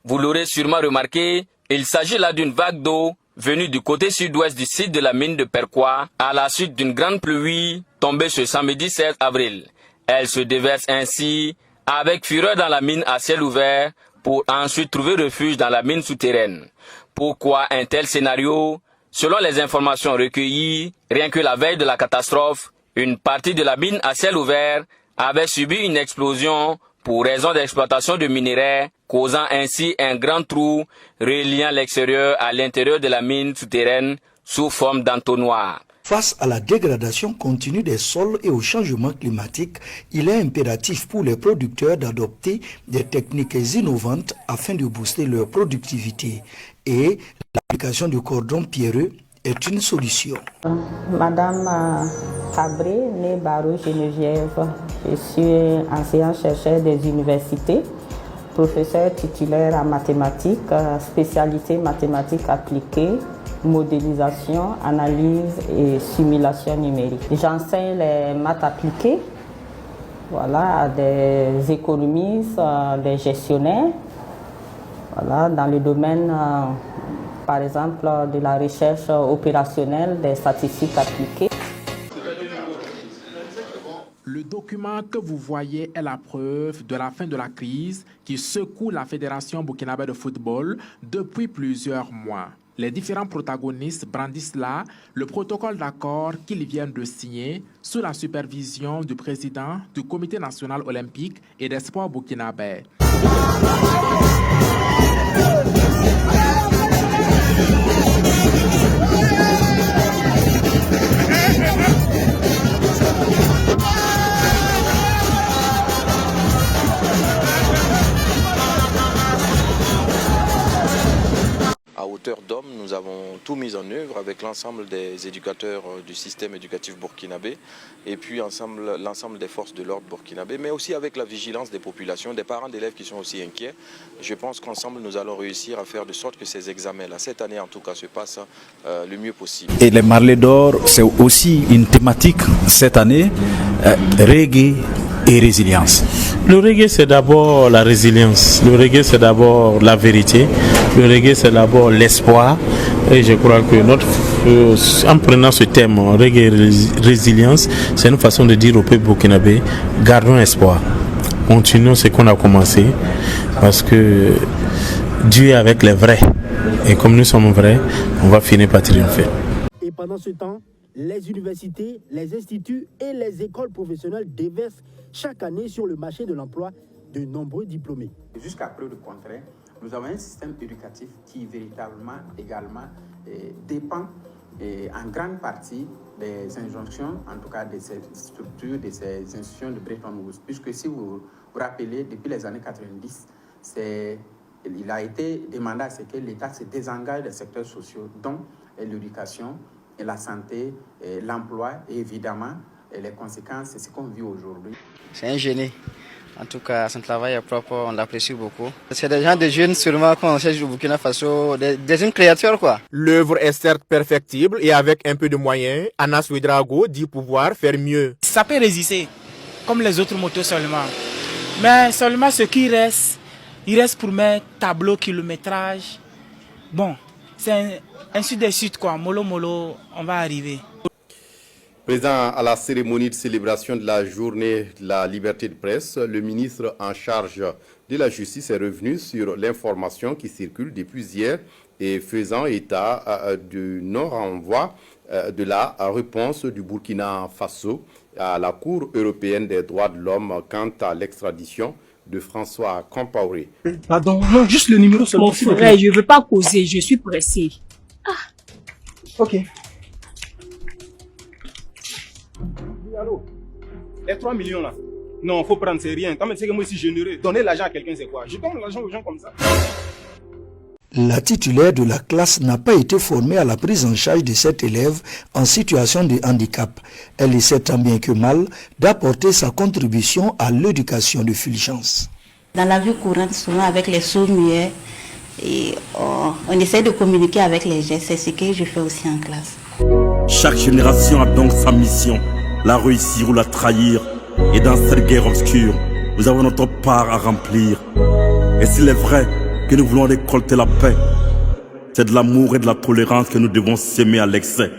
Vous l'aurez sûrement remarqué, il s'agit là d'une vague d'eau venue du côté sud-ouest du site de la mine de Perquois à la suite d'une grande pluie tombée ce samedi 16 avril. Elle se déverse ainsi avec fureur dans la mine à ciel ouvert pour ensuite trouver refuge dans la mine souterraine. Pourquoi un tel scénario? Selon les informations recueillies, rien que la veille de la catastrophe, une partie de la mine à ciel ouvert avait subi une explosion pour raison d'exploitation de minerais, causant ainsi un grand trou reliant l'extérieur à l'intérieur de la mine souterraine sous forme d'entonnoir. Face à la dégradation continue des sols et au changement climatique, il est impératif pour les producteurs d'adopter des techniques innovantes afin de booster leur productivité. Et l'application du cordon pierreux est une solution. Madame Cabré, née Barou Geneviève, je suis enseignant-chercheur des universités, professeur titulaire en mathématiques, spécialité mathématiques appliquées, modélisation, analyse et simulation numérique. J'enseigne les maths appliquées, à des économistes, des gestionnaires, dans le domaine, par exemple, de la recherche opérationnelle, des statistiques appliquées. Le document que vous voyez est la preuve de la fin de la crise qui secoue la Fédération burkinabé de football depuis plusieurs mois. Les différents protagonistes brandissent là le protocole d'accord qu'ils viennent de signer sous la supervision du président du Comité national olympique et des sports burkinabés. À hauteur d'homme, nous avons tout mis en œuvre avec l'ensemble des éducateurs du système éducatif burkinabé et puis l'ensemble des forces de l'ordre burkinabé, mais aussi avec la vigilance des populations, des parents d'élèves qui sont aussi inquiets. Je pense qu'ensemble, nous allons réussir à faire de sorte que ces examens-là, cette année en tout cas, se passent le mieux possible. Et les Marlets d'Or, c'est aussi une thématique cette année, reggae et résilience. Le reggae, c'est d'abord la résilience. Le reggae, c'est d'abord la vérité. Le reggae, c'est d'abord l'espoir. Et je crois que en prenant ce thème, reggae et résilience, c'est une façon de dire au peuple burkinabé, gardons espoir. Continuons ce qu'on a commencé, parce que Dieu est avec les vrais. Et comme nous sommes vrais, on va finir par triompher. Et pendant ce temps, les universités, les instituts et les écoles professionnelles déversent chaque année sur le marché de l'emploi de nombreux diplômés. Jusqu'à preuve de contraire, nous avons un système éducatif qui véritablement également dépend en grande partie des injonctions, en tout cas de ces structures, de ces institutions de Bretton Woods. Puisque si vous vous rappelez, depuis les années 90, il a été demandé à ce que l'État se désengage des secteurs sociaux, dont l'éducation, et la santé, et l'emploi et évidemment les conséquences, c'est ce qu'on vit aujourd'hui. C'est un génie. En tout cas, son travail est propre, on l'apprécie beaucoup. C'est des gens de jeunes sûrement qu'on cherche au Burkina Faso, des jeunes créateurs quoi. L'œuvre est certes perfectible et avec un peu de moyens, Anas Ouedraogo dit pouvoir faire mieux. Ça peut résister, comme les autres motos seulement. Mais seulement ce qui reste, il reste pour mettre tableau, kilométrage. Bon, c'est ainsi de suite quoi, mollo mollo, on va arriver. Présent à la cérémonie de célébration de la journée de la liberté de presse, le ministre en charge de la justice est revenu sur l'information qui circule depuis hier et faisant état du non-renvoi de la réponse du Burkina Faso à la Cour européenne des droits de l'homme quant à l'extradition de François Compaoré. Pardon, non, juste le numéro seulement. Mon frère, je ne veux pas causer, je suis pressé. Ah, ok. Allô, les 3 millions là, non, faut prendre, c'est rien. Quand même, c'est que moi aussi généreux. Donner l'argent à quelqu'un, c'est quoi? Je donne l'argent aux gens comme ça. La titulaire de la classe n'a pas été formée à la prise en charge de cet élève en situation de handicap. Elle essaie tant bien que mal d'apporter sa contribution à l'éducation de Fulgence. Dans la vie courante, souvent avec les sourds-muets, on essaie de communiquer avec les gestes. C'est ce que je fais aussi en classe. Chaque génération a donc sa mission, la réussir ou la trahir. Et dans cette guerre obscure, nous avons notre part à remplir. Et s'il est vrai que nous voulons récolter la paix. C'est de l'amour et de la tolérance que nous devons s'aimer à l'excès.